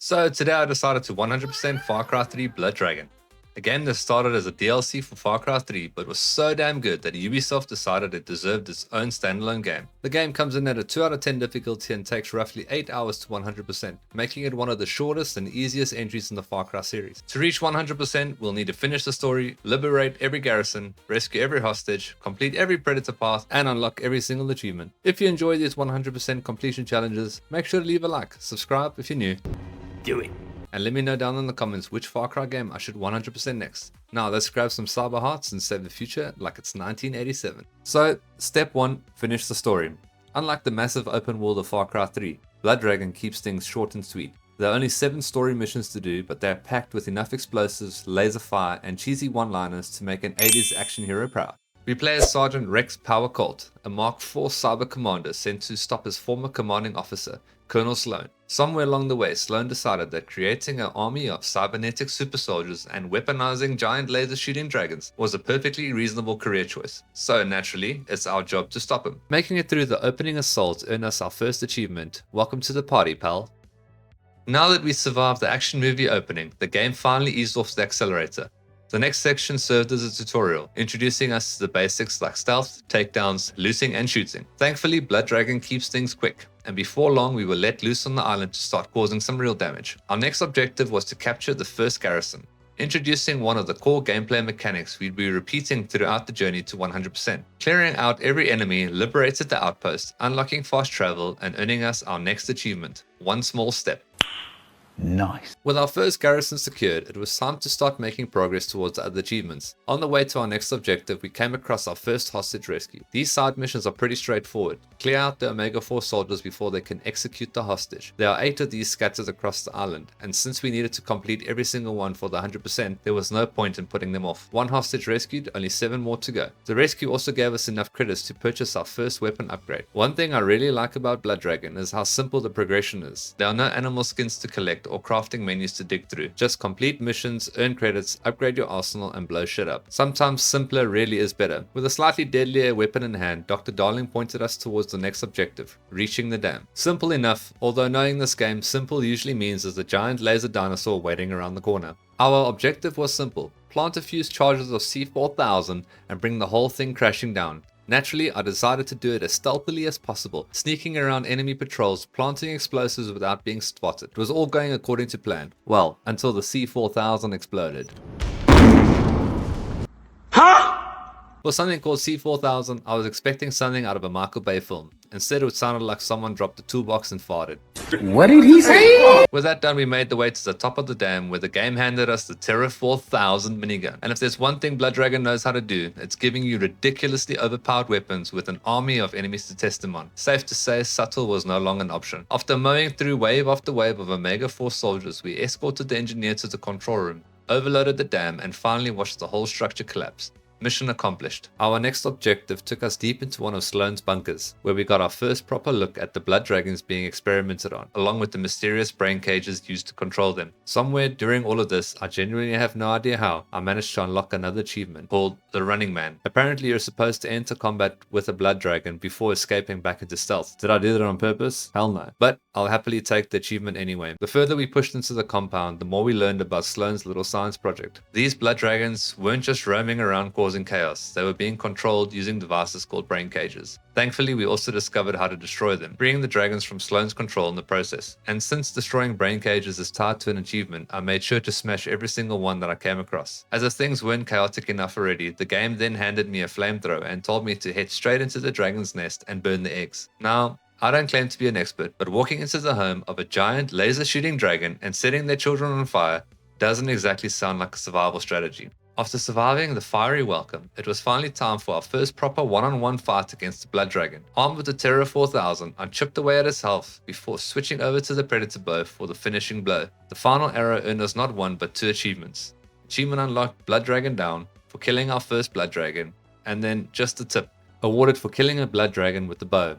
So today I decided to 100% Far Cry 3 Blood Dragon. A game that started as a DLC for Far Cry 3 but was so damn good that Ubisoft decided it deserved its own standalone game. The game comes in at a 2 out of 10 difficulty and takes roughly 8 hours to 100%, making it one of the shortest and easiest entries in the Far Cry series. To reach 100%, we'll need to finish the story, liberate every garrison, rescue every hostage, complete every predator path, and unlock every single achievement. If you enjoy these 100% completion challenges, make sure to leave a like, subscribe if you're new. Do it. And let me know down in the comments which Far Cry game I should 100% next. Now let's grab some cyber hearts and save the future like it's 1987. So, step 1, finish the story. Unlike the massive open world of Far Cry 3, Blood Dragon keeps things short and sweet. There are only 7 story missions to do, but they are packed with enough explosives, laser fire, and cheesy one-liners to make an 80s action hero proud. We play as Sergeant Rex Power Colt, a Mark IV cyber commander sent to stop his former commanding officer, Colonel Sloan. Somewhere along the way, Sloan decided that creating an army of cybernetic super soldiers and weaponizing giant laser shooting dragons was a perfectly reasonable career choice. So naturally, it's our job to stop him. Making it through the opening assault earned us our first achievement. Welcome to the party, pal. Now that we survived the action movie opening, the game finally eased off the accelerator. The next section served as a tutorial, introducing us to the basics like stealth, takedowns, looting and shooting. Thankfully, Blood Dragon keeps things quick, and before long we were let loose on the island to start causing some real damage. Our next objective was to capture the first garrison, introducing one of the core gameplay mechanics we'd be repeating throughout the journey to 100%. Clearing out every enemy liberated the outpost, unlocking fast travel and earning us our next achievement, one small step. Nice. With our first garrison secured, it was time to start making progress towards the other achievements. On the way to our next objective, we came across our first hostage rescue. These side missions are pretty straightforward. Clear out the Omega-4 soldiers before they can execute the hostage. There are 8 of these scattered across the island, and since we needed to complete every single one for the 100%, there was no point in putting them off. 1 hostage rescued, only 7 more to go. The rescue also gave us enough credits to purchase our first weapon upgrade. One thing I really like about Blood Dragon is how simple the progression is. There are no animal skins to collect or crafting menus to dig through. Just complete missions, earn credits, upgrade your arsenal, and blow shit up. Sometimes simpler really is better. With a slightly deadlier weapon in hand, Dr. Darling pointed us towards the next objective, reaching the dam. Simple enough, although knowing this game, simple usually means there's a giant laser dinosaur waiting around the corner. Our objective was simple, plant a few charges of C4000 and bring the whole thing crashing down. Naturally, I decided to do it as stealthily as possible, sneaking around enemy patrols, planting explosives without being spotted. It was all going according to plan. Well, until the C4000 exploded. For something called C4000, I was expecting something out of a Michael Bay film. Instead, it sounded like someone dropped a toolbox and farted. What did he say? With that done, we made the way to the top of the dam where the game handed us the Terra 4000 minigun. And if there's one thing Blood Dragon knows how to do, it's giving you ridiculously overpowered weapons with an army of enemies to test them on. Safe to say, subtle was no longer an option. After mowing through wave after wave of Omega-4 soldiers, we escorted the engineer to the control room, overloaded the dam, and finally watched the whole structure collapse. Mission accomplished. Our next objective took us deep into one of Sloan's bunkers, where we got our first proper look at the blood dragons being experimented on, along with the mysterious brain cages used to control them. Somewhere during all of this, I genuinely have no idea how, I managed to unlock another achievement called the Running Man. Apparently you're supposed to enter combat with a blood dragon before escaping back into stealth. Did I do that on purpose? Hell no. But I'll happily take the achievement anyway. The further we pushed into the compound, the more we learned about Sloan's little science project. These blood dragons weren't just roaming around causing chaos, they were being controlled using devices called brain cages. Thankfully, we also discovered how to destroy them, freeing the dragons from Sloan's control in the process. And since destroying brain cages is tied to an achievement, I made sure to smash every single one that I came across. As if things weren't chaotic enough already, the game then handed me a flamethrower and told me to head straight into the dragon's nest and burn the eggs. Now, I don't claim to be an expert, but walking into the home of a giant laser shooting dragon and setting their children on fire doesn't exactly sound like a survival strategy. After surviving the fiery welcome, it was finally time for our first proper one-on-one fight against the Blood Dragon. Armed with the Terra 4000, I chipped away at his health before switching over to the Predator bow for the finishing blow. The final arrow earned us not 1 but 2 achievements. Achievement unlocked Blood Dragon Down for killing our first Blood Dragon, and then just a tip, awarded for killing a Blood Dragon with the bow.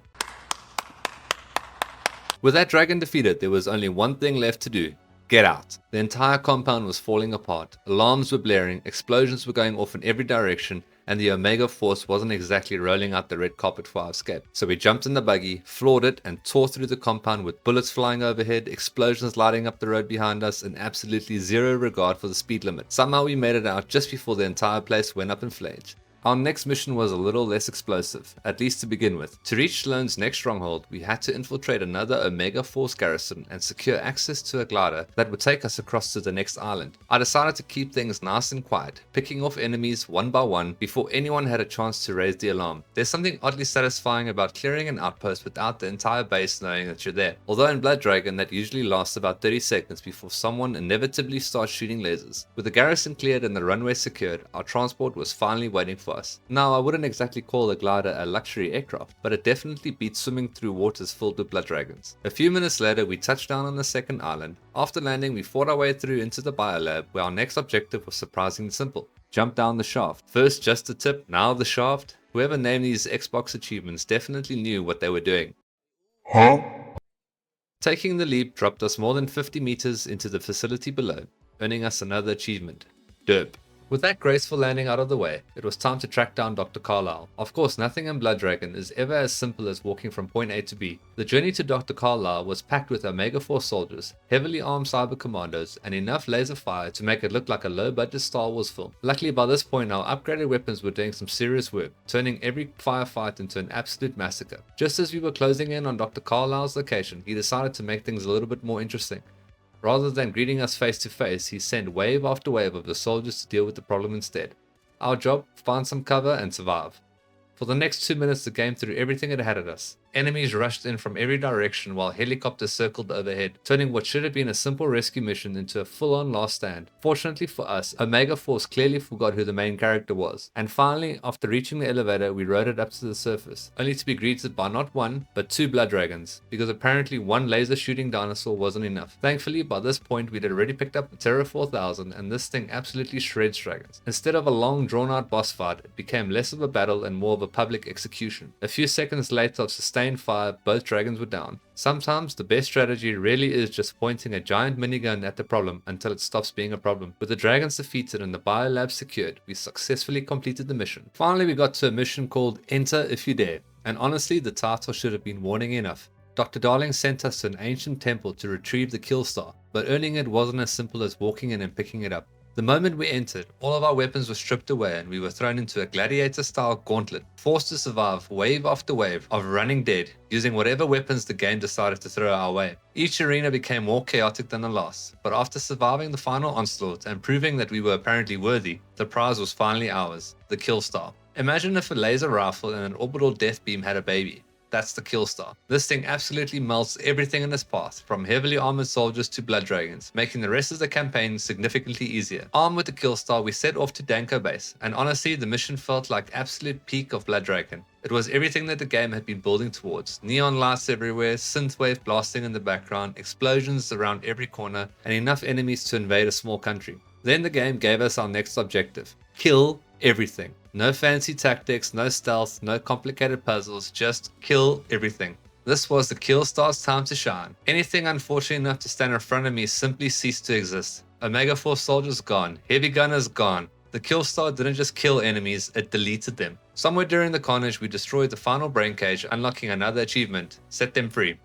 With that dragon defeated, there was only one thing left to do. Get out. The entire compound was falling apart. Alarms were blaring, explosions were going off in every direction, and the Omega Force wasn't exactly rolling out the red carpet for our escape. So we jumped in the buggy, floored it, and tore through the compound with bullets flying overhead, explosions lighting up the road behind us, and absolutely zero regard for the speed limit. Somehow we made it out just before the entire place went up in flames. Our next mission was a little less explosive, at least to begin with. To reach Sloan's next stronghold, we had to infiltrate another Omega Force garrison and secure access to a glider that would take us across to the next island. I decided to keep things nice and quiet, picking off enemies one by one before anyone had a chance to raise the alarm. There's something oddly satisfying about clearing an outpost without the entire base knowing that you're there. Although in Blood Dragon that usually lasts about 30 seconds before someone inevitably starts shooting lasers. With the garrison cleared and the runway secured, our transport was finally waiting for us. Now, I wouldn't exactly call the glider a luxury aircraft, but it definitely beats swimming through waters filled with blood dragons. A few minutes later, we touched down on the second island. After landing, we fought our way through into the biolab, where our next objective was surprisingly simple. Jump down the shaft. First just the tip, now the shaft. Whoever named these Xbox achievements definitely knew what they were doing. Huh? Taking the leap dropped us more than 50 meters into the facility below, earning us another achievement. Derp. With that graceful landing out of the way, it was time to track down Dr. Carlyle. Of course, nothing in Blood Dragon is ever as simple as walking from point A to B. The journey to Dr. Carlyle was packed with Omega Force soldiers, heavily armed cyber commandos, and enough laser fire to make it look like a low-budget Star Wars film. Luckily, by this point, our upgraded weapons were doing some serious work, turning every firefight into an absolute massacre. Just as we were closing in on Dr. Carlyle's location, he decided to make things a little bit more interesting. Rather than greeting us face to face, he sent wave after wave of the soldiers to deal with the problem instead. Our job? Find some cover and survive. For the next 2 minutes, the game threw everything it had at us. Enemies rushed in from every direction while helicopters circled overhead, turning what should have been a simple rescue mission into a full-on last stand. Fortunately for us, Omega Force clearly forgot who the main character was. And finally, after reaching the elevator, we rode it up to the surface, only to be greeted by not one, but 2 blood dragons, because apparently one laser-shooting dinosaur wasn't enough. Thankfully, by this point, we'd already picked up the Terra 4000, and this thing absolutely shreds dragons. Instead of a long, drawn-out boss fight, it became less of a battle and more of a public execution. A few seconds later of sustained fire, both dragons were down. Sometimes the best strategy really is just pointing a giant minigun at the problem until it stops being a problem. With the dragons defeated and the biolab secured, we successfully completed the mission. Finally, we got to a mission called Enter If You Dare, and honestly the title should have been warning enough. Dr. Darling sent us to an ancient temple to retrieve the kill star, but earning it wasn't as simple as walking in and picking it up. The moment we entered, all of our weapons were stripped away and we were thrown into a gladiator-style gauntlet, forced to survive wave after wave of running dead, using whatever weapons the game decided to throw our way. Each arena became more chaotic than the last, but after surviving the final onslaught and proving that we were apparently worthy, the prize was finally ours, the kill star. Imagine if a laser rifle and an orbital death beam had a baby. That's the kill star. This thing absolutely melts everything in its path, from heavily armored soldiers to blood dragons, making the rest of the campaign significantly easier. Armed with the kill star, we set off to Danko base, and honestly, the mission felt like absolute peak of Blood Dragon. It was everything that the game had been building towards. Neon lights everywhere, synthwave blasting in the background, explosions around every corner, and enough enemies to invade a small country. Then the game gave us our next objective. Kill everything. No fancy tactics, no stealth, no complicated puzzles, just kill everything. This was the kill star's time to shine. Anything unfortunate enough to stand in front of me simply ceased to exist. Omega Force soldiers gone, heavy gunners gone. The kill star didn't just kill enemies, it deleted them. Somewhere during the carnage, we destroyed the final brain cage, unlocking another achievement, set them free.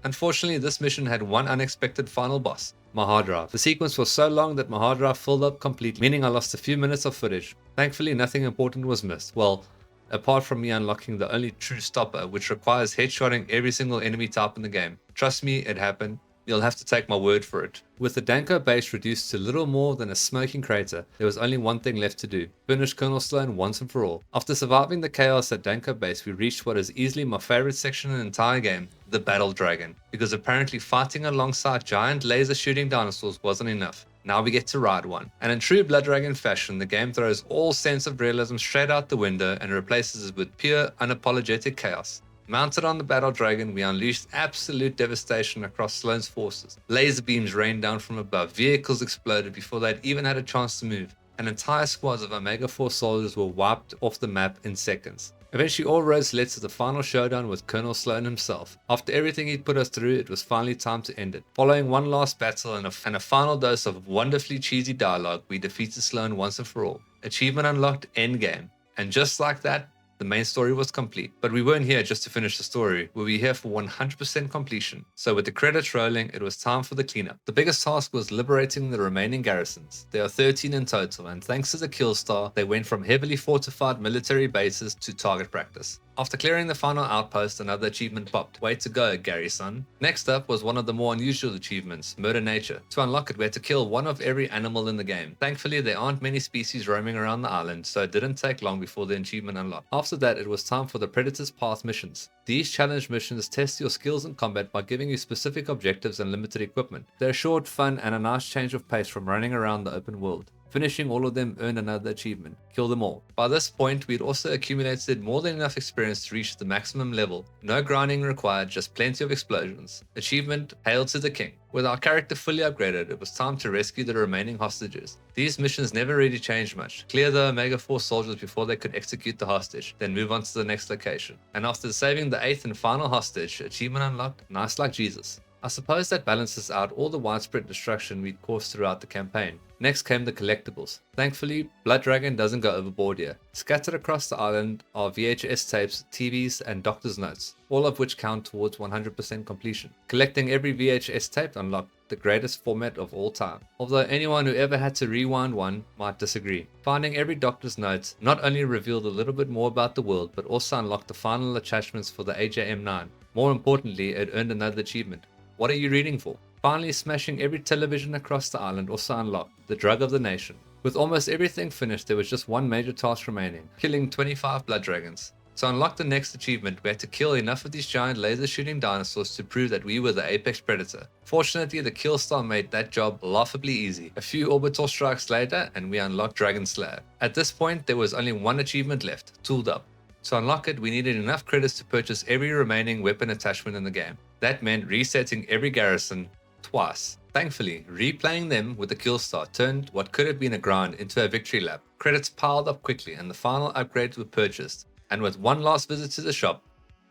Unfortunately, this mission had one unexpected final boss, my hard drive. The sequence was so long that my hard drive filled up completely, meaning I lost a few minutes of footage. Thankfully, nothing important was missed. Well, apart from me unlocking the only true stopper, which requires headshotting every single enemy type in the game. Trust me, it happened. You'll have to take my word for it. With the Danko base reduced to little more than a smoking crater, there was only one thing left to do. Finish Colonel Sloan once and for all. After surviving the chaos at Danko base, we reached what is easily my favorite section in the entire game, the Battle Dragon. Because apparently fighting alongside giant laser shooting dinosaurs wasn't enough. Now we get to ride one. And in true Blood Dragon fashion, the game throws all sense of realism straight out the window and replaces it with pure, unapologetic chaos. Mounted on the Battle Dragon, we unleashed absolute devastation across Sloan's forces. Laser beams rained down from above, vehicles exploded before they'd even had a chance to move, and entire squads of Omega Force soldiers were wiped off the map in seconds. Eventually all roads led to the final showdown with Colonel Sloan himself. After everything he'd put us through, it was finally time to end it. Following one last battle and a final dose of wonderfully cheesy dialogue, we defeated Sloan once and for all. Achievement unlocked, endgame. And just like that, the main story was complete. But we weren't here just to finish the story, we were here for 100% completion. So with the credits rolling, it was time for the cleanup. The biggest task was liberating the remaining garrisons. There are 13 in total, and thanks to the kill star, they went from heavily fortified military bases to target practice. After clearing the final outpost, another achievement popped. Way to go, garrison. Next up was one of the more unusual achievements, Murder Nature. To unlock it, we had to kill one of every animal in the game. Thankfully, there aren't many species roaming around the island, so it didn't take long before the achievement unlocked. After that, it was time for the Predator's Path missions. These challenge missions test your skills in combat by giving you specific objectives and limited equipment. They're short, fun, and a nice change of pace from running around the open world. Finishing all of them earned another achievement. Kill them all. By this point, we'd also accumulated more than enough experience to reach the maximum level. No grinding required, just plenty of explosions. Achievement, Hail to the King. With our character fully upgraded, it was time to rescue the remaining hostages. These missions never really changed much. Clear the Omega Force soldiers before they could execute the hostage, then move on to the next location. And after saving the 8th and final hostage, achievement unlocked, nice like Jesus. I suppose that balances out all the widespread destruction we'd caused throughout the campaign. Next came the collectibles. Thankfully, Blood Dragon doesn't go overboard here. Scattered across the island are VHS tapes, TVs, and doctor's notes, all of which count towards 100% completion. Collecting every VHS tape unlocked the greatest format of all time, although anyone who ever had to rewind one might disagree. Finding every doctor's note not only revealed a little bit more about the world, but also unlocked the final attachments for the AJM9. More importantly, it earned another achievement. What are you reading for? Finally, smashing every television across the island also unlocked the Drug of the Nation. With almost everything finished, there was just one major task remaining, killing 25 blood dragons. To unlock the next achievement, we had to kill enough of these giant laser shooting dinosaurs to prove that we were the apex predator. Fortunately, the kill star made that job laughably easy. A few orbital strikes later, and we unlocked Dragon Slayer. At this point, there was only one achievement left, Tooled Up. To unlock it, we needed enough credits to purchase every remaining weapon attachment in the game. That meant resetting every garrison twice. Thankfully, replaying them with the kill star turned what could have been a grind into a victory lap. Credits piled up quickly and the final upgrades were purchased. And with one last visit to the shop,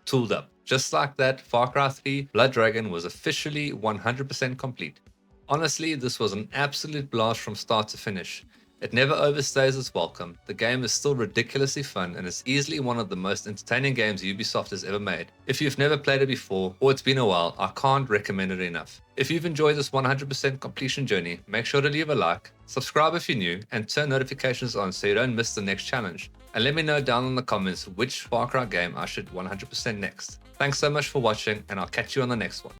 Tooled Up. Just like that, Far Cry 3 Blood Dragon was officially 100% complete. Honestly, this was an absolute blast from start to finish. It never overstays its welcome. The game is still ridiculously fun and is easily one of the most entertaining games Ubisoft has ever made. If you've never played it before or it's been a while, I can't recommend it enough. If you've enjoyed this 100% completion journey, make sure to leave a like, subscribe if you're new, and turn notifications on so you don't miss the next challenge. And let me know down in the comments which Far Cry game I should 100% next. Thanks so much for watching, and I'll catch you on the next one.